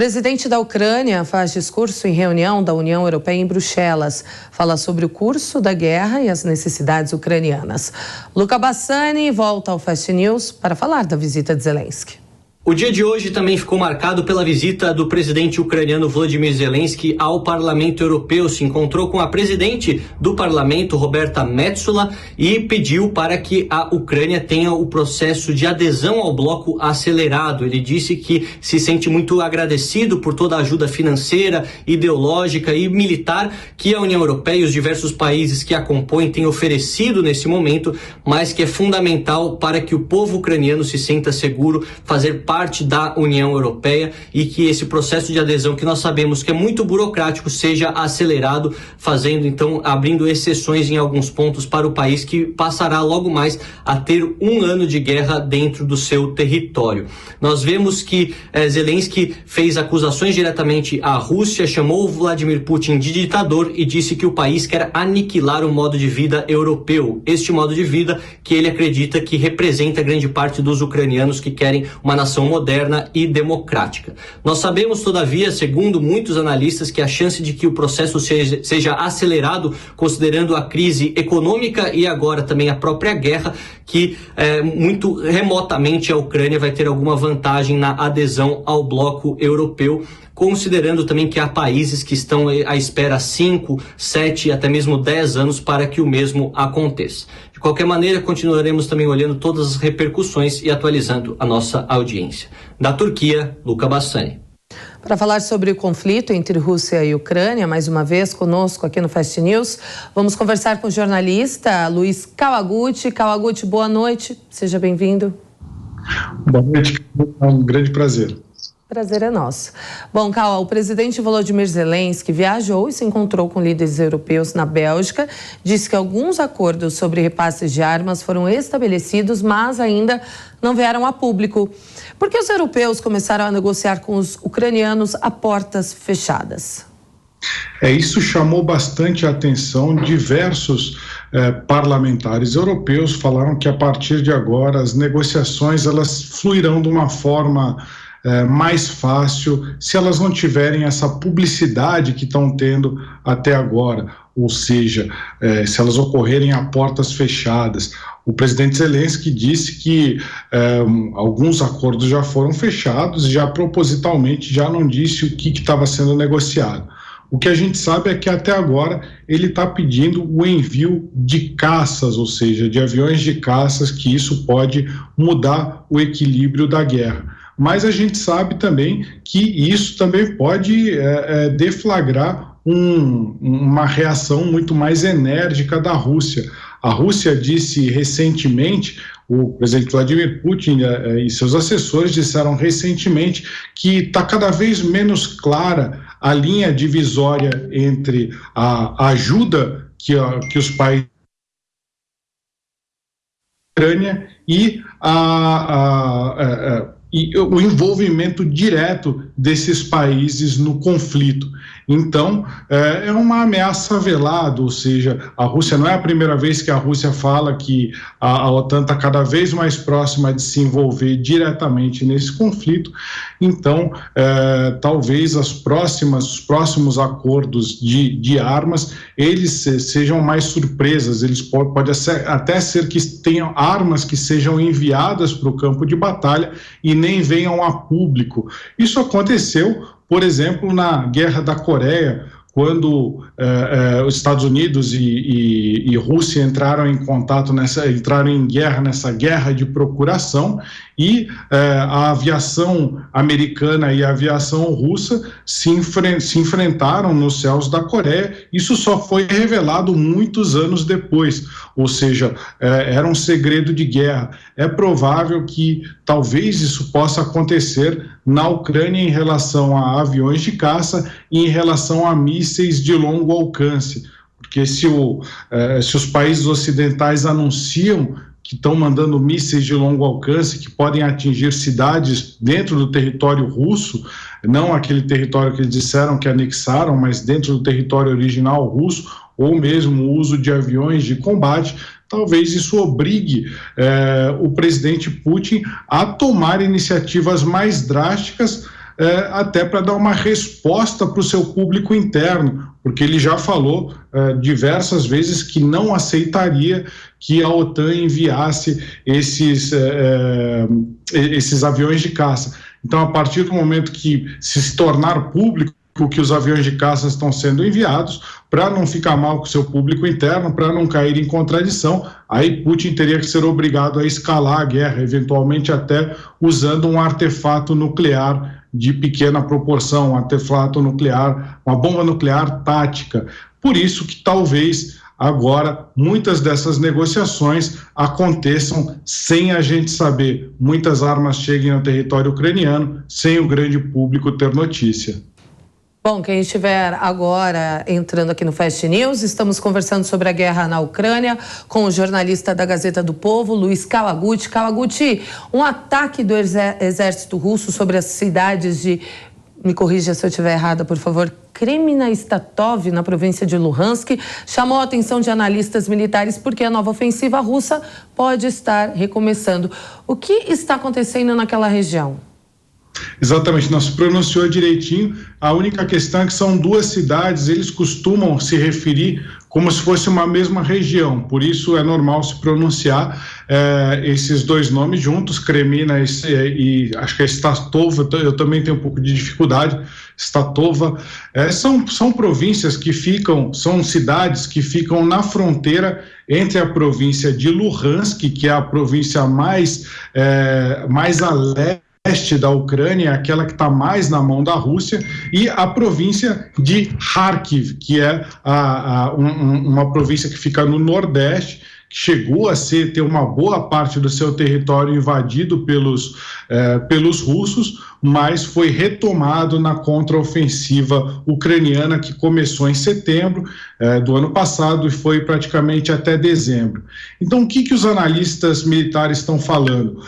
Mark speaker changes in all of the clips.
Speaker 1: presidente da Ucrânia faz discurso em reunião da União Europeia em Bruxelas. Fala sobre o curso da guerra e as necessidades ucranianas. Luca Bassani volta ao Fast News para falar da visita de Zelensky.
Speaker 2: O dia de hoje também ficou marcado pela visita do presidente ucraniano Volodymyr Zelensky ao Parlamento Europeu. Se encontrou com a presidente do Parlamento, Roberta Metsola, e pediu para que a Ucrânia tenha o processo de adesão ao bloco acelerado. Ele disse que se sente muito agradecido por toda a ajuda financeira, ideológica e militar que a União Europeia e os diversos países que a compõem têm oferecido nesse momento, mas que é fundamental para que o povo ucraniano se sinta seguro, fazer parte da União Europeia e que esse processo de adesão, que nós sabemos que é muito burocrático, seja acelerado, abrindo exceções em alguns pontos para o país, que passará logo mais a ter um ano de guerra dentro do seu território. Nós vemos que Zelensky fez acusações diretamente à Rússia, chamou Vladimir Putin de ditador e disse que o país quer aniquilar o modo de vida europeu. Este modo de vida que ele acredita que representa grande parte dos ucranianos que querem uma nação moderna e democrática. Nós sabemos, todavia, segundo muitos analistas, que a chance de que o processo seja acelerado, considerando a crise econômica e agora também a própria guerra, que muito remotamente a Ucrânia vai ter alguma vantagem na adesão ao bloco europeu, considerando também que há países que estão à espera 5, 7, até mesmo 10 anos para que o mesmo aconteça. De qualquer maneira, continuaremos também olhando todas as repercussões e atualizando a nossa audiência. Da Turquia, Luca Bassani.
Speaker 1: Para falar sobre o conflito entre Rússia e Ucrânia, mais uma vez conosco aqui no Fast News, vamos conversar com o jornalista Luiz Kawaguchi. Kawaguchi, boa noite, seja bem-vindo.
Speaker 3: Boa noite, é um grande prazer.
Speaker 1: Prazer é nosso. Bom, Kawa, o presidente Volodymyr Zelensky viajou e se encontrou com líderes europeus na Bélgica. Disse que alguns acordos sobre repasses de armas foram estabelecidos, mas ainda não vieram a público. Por que os europeus começaram a negociar com os ucranianos a portas fechadas?
Speaker 3: Isso chamou bastante a atenção. Diversos parlamentares europeus falaram que a partir de agora as negociações elas fluirão de uma forma mais fácil se elas não tiverem essa publicidade que estão tendo até agora, ou seja, se elas ocorrerem a portas fechadas. O presidente Zelensky disse que alguns acordos já foram fechados e já propositalmente já não disse o que estava sendo negociado. O que a gente sabe é que até agora ele está pedindo o envio de caças, ou seja, de aviões de caças, que isso pode mudar o equilíbrio da guerra. Mas a gente sabe também que isso também pode deflagrar uma reação muito mais enérgica da Rússia. A Rússia disse recentemente, o presidente Vladimir Putin e seus assessores disseram recentemente que está cada vez menos clara a linha divisória entre a ajuda que os países da Ucrânia e e o envolvimento direto desses países no conflito. Então, é uma ameaça velada, ou seja, a Rússia não é a primeira vez que a Rússia fala que a OTAN está cada vez mais próxima de se envolver diretamente nesse conflito. Então, talvez os próximos acordos de armas, eles sejam mais surpresas, eles pode até ser que tenham armas que sejam enviadas para o campo de batalha e nem venham a público. Isso aconteceu, por exemplo, na Guerra da Coreia, quando os Estados Unidos e Rússia entraram em guerra nessa guerra de procuração, e a aviação americana e a aviação russa se enfrentaram nos céus da Coreia. Isso só foi revelado muitos anos depois, ou seja, era um segredo de guerra. É provável que talvez isso possa acontecer na Ucrânia em relação a aviões de caça e em relação a mísseis de longo alcance, porque se os países ocidentais anunciam que estão mandando mísseis de longo alcance que podem atingir cidades dentro do território russo, não aquele território que eles disseram que anexaram, mas dentro do território original russo, ou mesmo o uso de aviões de combate, talvez isso obrigue o presidente Putin a tomar iniciativas mais drásticas até para dar uma resposta para o seu público interno, porque ele já falou diversas vezes que não aceitaria que a OTAN enviasse esses aviões de caça. Então, a partir do momento que se tornar público que os aviões de caça estão sendo enviados, para não ficar mal com o seu público interno, para não cair em contradição, aí Putin teria que ser obrigado a escalar a guerra, eventualmente até usando um artefato nuclear de pequena proporção, um artefato nuclear, uma bomba nuclear tática. Por isso que talvez agora muitas dessas negociações aconteçam sem a gente saber. Muitas armas cheguem ao território ucraniano sem o grande público ter notícia.
Speaker 1: Bom, quem estiver agora entrando aqui no Fast News, estamos conversando sobre a guerra na Ucrânia com o jornalista da Gazeta do Povo, Luiz Kawaguchi. Kawaguchi, um ataque do exército russo sobre as cidades de, me corrija se eu estiver errada, por favor, Kremina e Statov, na província de Luhansk, chamou a atenção de analistas militares porque a nova ofensiva russa pode estar recomeçando. O que está acontecendo naquela região?
Speaker 3: Exatamente, nós pronunciou direitinho. A única questão é que são duas cidades, eles costumam se referir como se fosse uma mesma região, por isso é normal se pronunciar esses dois nomes juntos, Kremina e acho que é Statova, eu também tenho um pouco de dificuldade, Statova, são províncias que ficam, são cidades que ficam na fronteira entre a província de Luhansk, que é a província mais a leste da Ucrânia, aquela que está mais na mão da Rússia, e a província de Kharkiv, que é uma província que fica no nordeste, que chegou a ter uma boa parte do seu território invadido pelos russos, mas foi retomado na contraofensiva ucraniana que começou em setembro do ano passado e foi praticamente até dezembro. Então, o que os analistas militares estão falando?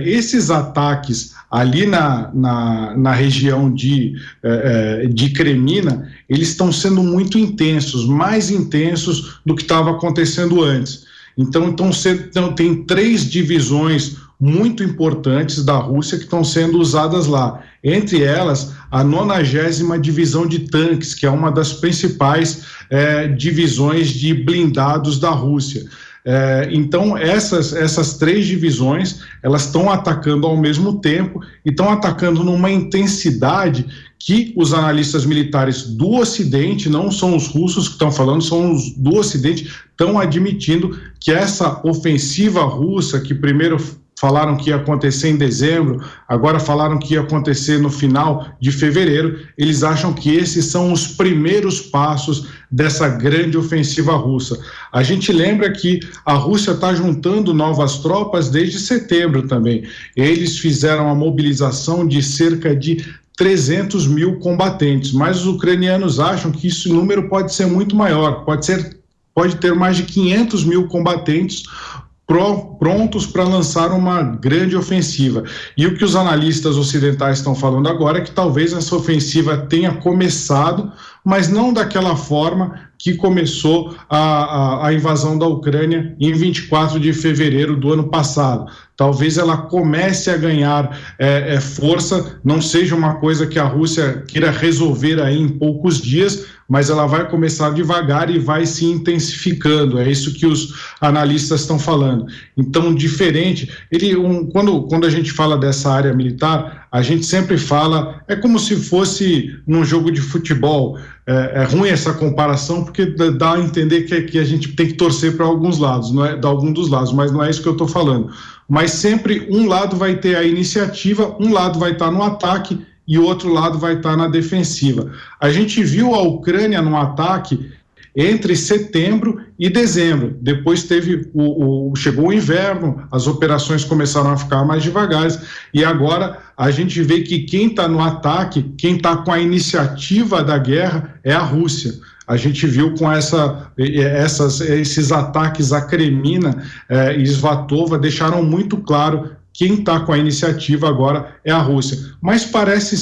Speaker 3: Esses ataques ali na região de Kremina, eles estão sendo muito intensos, mais intensos do que estava acontecendo antes. Então tem 3 divisões muito importantes da Rússia que estão sendo usadas lá. Entre elas, a 90ª Divisão de Tanques, que é uma das principais divisões de blindados da Rússia. Então, essas 3 divisões, elas estão atacando ao mesmo tempo e estão atacando numa intensidade que os analistas militares do Ocidente, não são os russos que estão falando, são os do Ocidente, estão admitindo que essa ofensiva russa, que primeiro falaram que ia acontecer em dezembro, agora falaram que ia acontecer no final de fevereiro, eles acham que esses são os primeiros passos dessa grande ofensiva russa. A gente lembra que a Rússia está juntando novas tropas desde setembro também. Eles fizeram a mobilização de cerca de 300 mil combatentes, mas os ucranianos acham que esse número pode ser muito maior, pode ter mais de 500 mil combatentes prontos para lançar uma grande ofensiva. E o que os analistas ocidentais estão falando agora é que talvez essa ofensiva tenha começado, mas não daquela forma que começou a invasão da Ucrânia em 24 de fevereiro do ano passado. Talvez ela comece a ganhar força, não seja uma coisa que a Rússia queira resolver aí em poucos dias, mas ela vai começar devagar e vai se intensificando. É isso que os analistas estão falando. Então, diferente, quando a gente fala dessa área militar, a gente sempre fala, é como se fosse num jogo de futebol. É ruim essa comparação porque dá a entender que a gente tem que torcer para alguns lados, não é, de algum dos lados, mas não é isso que eu estou falando. Mas sempre um lado vai ter a iniciativa, um lado vai estar no ataque e o outro lado vai estar na defensiva. A gente viu a Ucrânia no ataque entre setembro e dezembro. Depois chegou o inverno, as operações começaram a ficar mais devagares e agora a gente vê que quem está no ataque, quem está com a iniciativa da guerra é a Rússia. A gente viu com esses ataques a Kremina e Svatova deixaram muito claro quem está com a iniciativa agora é a Rússia. Mas parece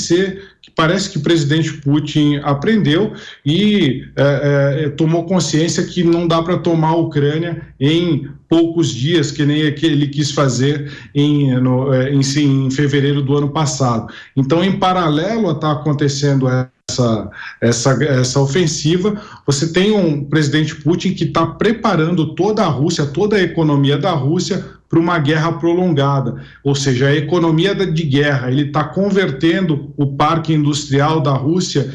Speaker 3: que o presidente Putin aprendeu e tomou consciência que não dá para tomar a Ucrânia em poucos dias, que nem ele quis fazer em fevereiro do ano passado. Então, em paralelo a estar acontecendo essa ofensiva, você tem um presidente Putin que está preparando toda a Rússia, toda a economia da Rússia para uma guerra prolongada, ou seja, a economia de guerra. Ele está convertendo o parque industrial da Rússia,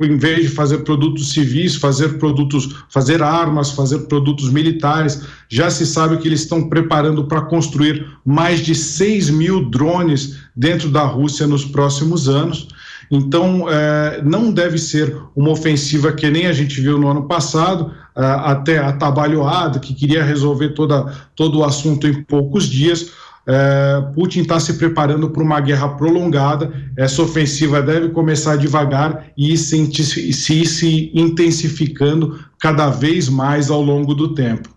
Speaker 3: em vez de fazer produtos civis, fazer armas, fazer produtos militares. Já se sabe que eles estão preparando para construir mais de 6 mil drones dentro da Rússia nos próximos anos. Então, não deve ser uma ofensiva que nem a gente viu no ano passado, até atabalhoada, que queria resolver todo o assunto em poucos dias. Putin está se preparando para uma guerra prolongada. Essa ofensiva deve começar devagar e ir se intensificando cada vez mais ao longo do tempo.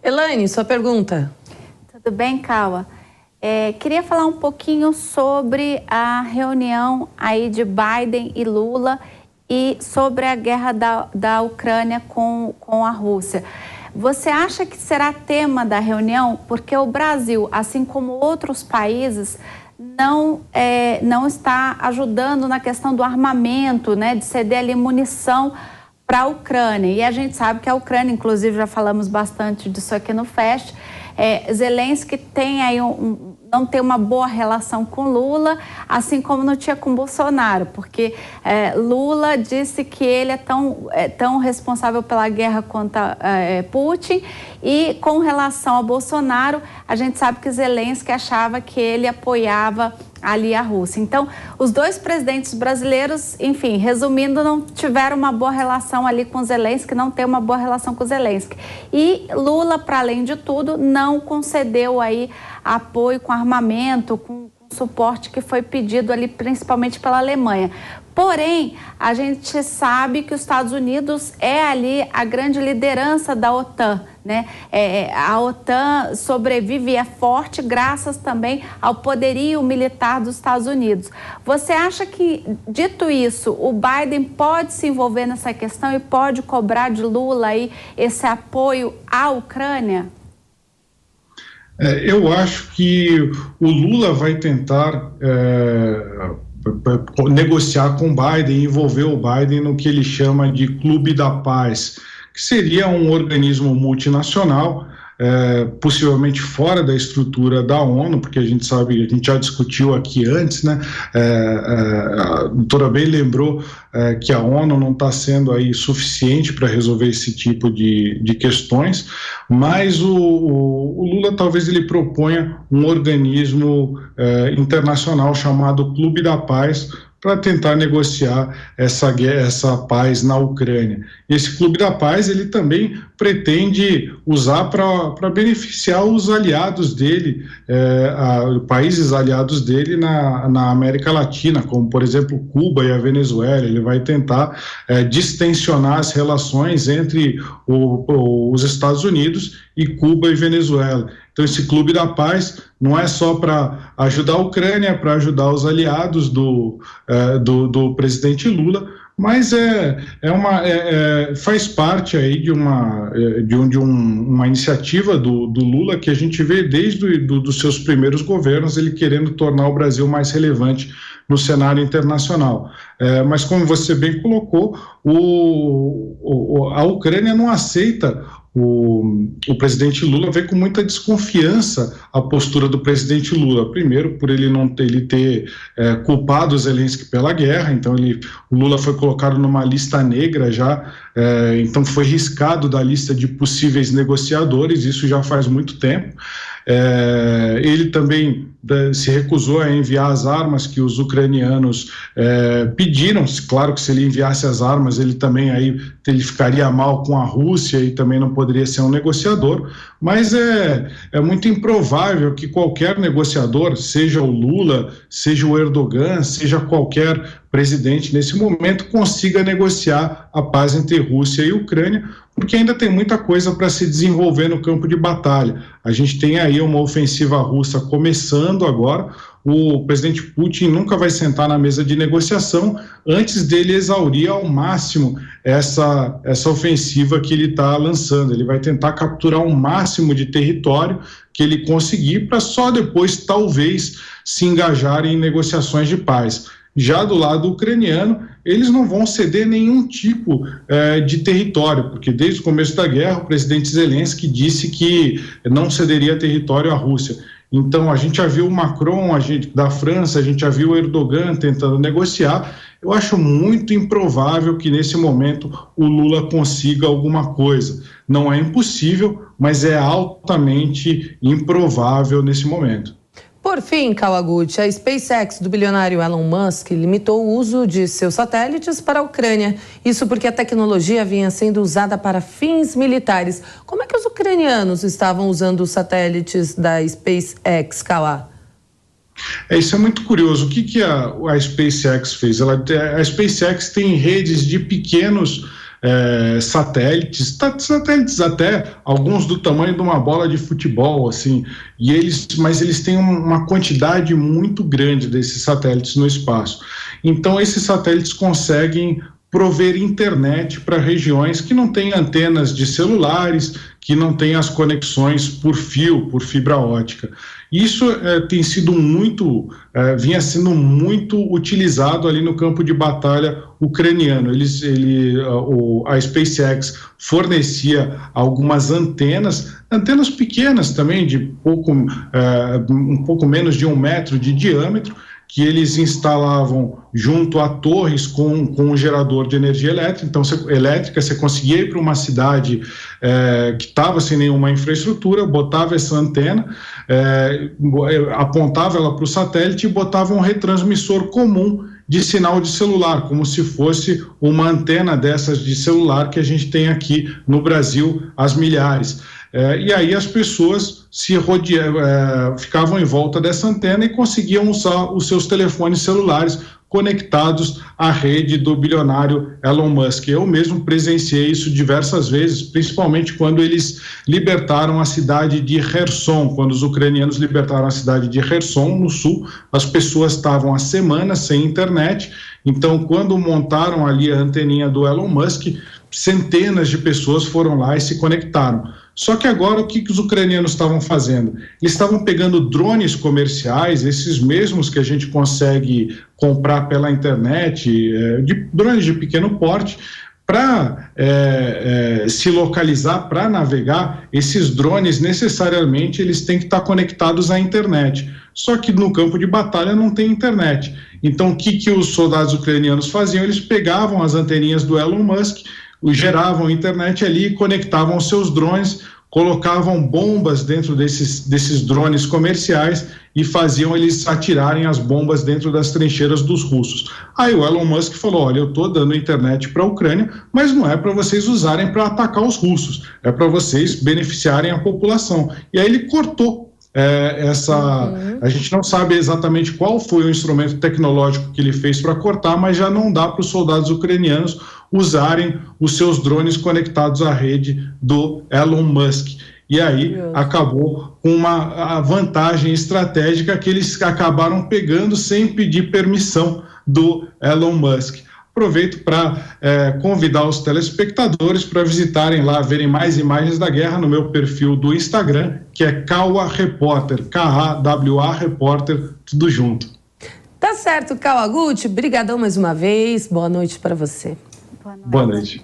Speaker 1: Elaine, sua pergunta.
Speaker 4: Tudo bem, Kawa? Queria falar um pouquinho sobre a reunião aí de Biden e Lula e sobre a guerra da Ucrânia com a Rússia. Você acha que será tema da reunião? Porque o Brasil, assim como outros países, não está ajudando na questão do armamento, né, de ceder ali munição para a Ucrânia. E a gente sabe que a Ucrânia, inclusive já falamos bastante disso aqui no Fest, Zelensky tem aí não tem uma boa relação com Lula, assim como não tinha com Bolsonaro, porque Lula disse que ele é tão responsável pela guerra contra Putin, e com relação a Bolsonaro, a gente sabe que Zelensky achava que ele apoiava ali a Rússia. Então, os dois presidentes brasileiros, enfim, resumindo, não tiveram uma boa relação ali com Zelensky, não tem uma boa relação com Zelensky. E Lula, para além de tudo, não concedeu aí apoio com armamento, com suporte que foi pedido ali principalmente pela Alemanha. Porém, a gente sabe que os Estados Unidos é ali a grande liderança da OTAN, né? A OTAN sobrevive e é forte graças também ao poderio militar dos Estados Unidos. Você acha que, dito isso, o Biden pode se envolver nessa questão e pode cobrar de Lula aí esse apoio à Ucrânia?
Speaker 3: Eu acho que o Lula vai tentar negociar com o Biden, envolver o Biden no que ele chama de Clube da Paz, que seria um organismo multinacional, possivelmente fora da estrutura da ONU, porque a gente sabe, a gente já discutiu aqui antes, né? A doutora bem lembrou que a ONU não está sendo aí suficiente para resolver esse tipo de questões, mas o Lula talvez ele proponha um organismo internacional chamado Clube da Paz, para tentar negociar essa paz na Ucrânia. Esse Clube da Paz, ele também pretende usar para beneficiar os aliados dele, países aliados dele na América Latina, como, por exemplo, Cuba e a Venezuela. Ele vai tentar distensionar as relações entre os Estados Unidos e Cuba e Venezuela. Então, esse Clube da Paz não é só para ajudar a Ucrânia, é para ajudar os aliados do presidente Lula, mas faz parte aí de uma iniciativa do Lula que a gente vê desde dos seus primeiros governos, ele querendo tornar o Brasil mais relevante no cenário internacional. Mas, como você bem colocou, a Ucrânia não aceita. O presidente Lula vê com muita desconfiança a postura do presidente Lula. Primeiro, por ele ter culpado o Zelensky pela guerra. Então, o Lula foi colocado numa lista negra já, então foi riscado da lista de possíveis negociadores, isso já faz muito tempo. Ele também se recusou a enviar as armas que os ucranianos pediram. Claro que se ele enviasse as armas, ele ficaria mal com a Rússia e também não poderia ser um negociador, mas é muito improvável que qualquer negociador, seja o Lula, seja o Erdogan, seja qualquer presidente, nesse momento, consiga negociar a paz entre Rússia e Ucrânia, porque ainda tem muita coisa para se desenvolver no campo de batalha. A gente tem aí uma ofensiva russa começando agora. O presidente Putin nunca vai sentar na mesa de negociação antes dele exaurir ao máximo essa ofensiva que ele está lançando. Ele vai tentar capturar o máximo de território que ele conseguir para só depois, talvez, se engajar em negociações de paz. Já do lado ucraniano, eles não vão ceder nenhum tipo de território, porque desde o começo da guerra o presidente Zelensky disse que não cederia território à Rússia. Então a gente já viu o Macron, da França, a gente já viu o Erdogan tentando negociar. Eu acho muito improvável que nesse momento o Lula consiga alguma coisa. Não é impossível, mas é altamente improvável nesse momento.
Speaker 1: Por fim, Kawaguchi, a SpaceX do bilionário Elon Musk limitou o uso de seus satélites para a Ucrânia. Isso porque a tecnologia vinha sendo usada para fins militares. Como é que os ucranianos estavam usando os satélites da SpaceX, Kawa?
Speaker 3: Isso é muito curioso. O que a SpaceX fez? A SpaceX tem redes de pequenos satélites até alguns do tamanho de uma bola de futebol, assim, mas eles têm uma quantidade muito grande desses satélites no espaço. Então esses satélites conseguem prover internet para regiões que não têm antenas de celulares, que não têm as conexões por fio, por fibra ótica. Isso tem sido vinha sendo muito utilizado ali no campo de batalha ucraniano. A SpaceX fornecia algumas antenas pequenas também, de um pouco menos de 1 metro de diâmetro, que eles instalavam junto a torres com um gerador de energia elétrica. Então, você conseguia ir para uma cidade que estava sem nenhuma infraestrutura, botava essa antena, apontava ela para o satélite e botava um retransmissor comum de sinal de celular, como se fosse uma antena dessas de celular que a gente tem aqui no Brasil, as milhares. E aí as pessoas ficavam em volta dessa antena e conseguiam usar os seus telefones celulares conectados à rede do bilionário Elon Musk. Eu mesmo presenciei isso diversas vezes, principalmente quando eles libertaram a cidade de Kherson. Quando os ucranianos libertaram a cidade de Kherson, no sul, as pessoas estavam há semanas sem internet. Então, quando montaram ali a anteninha do Elon Musk, centenas de pessoas foram lá e se conectaram. Só que agora o que os ucranianos estavam fazendo? Eles estavam pegando drones comerciais, esses mesmos que a gente consegue comprar pela internet, drones de pequeno porte, para se localizar, para navegar. Esses drones necessariamente eles têm que estar conectados à internet. Só que no campo de batalha não tem internet. Então o que os soldados ucranianos faziam? Eles pegavam as anteninhas do Elon Musk, geravam internet ali, conectavam os seus drones, colocavam bombas dentro desses drones comerciais e faziam eles atirarem as bombas dentro das trincheiras dos russos. Aí o Elon Musk falou: olha, eu estou dando internet para a Ucrânia, mas não é para vocês usarem para atacar os russos, é para vocês beneficiarem a população. E aí ele cortou a gente não sabe exatamente qual foi o instrumento tecnológico que ele fez para cortar, mas já não dá para os soldados ucranianos usarem os seus drones conectados à rede do Elon Musk. E aí acabou com uma vantagem estratégica que eles acabaram pegando sem pedir permissão do Elon Musk. Aproveito para convidar os telespectadores para visitarem lá, verem mais imagens da guerra no meu perfil do Instagram, que é Kawa Repórter, K-A-W-A Repórter, tudo junto.
Speaker 1: Tá certo, Kawaguchi, brigadão mais uma vez, boa noite para você.
Speaker 4: Boa noite.
Speaker 3: Boa noite.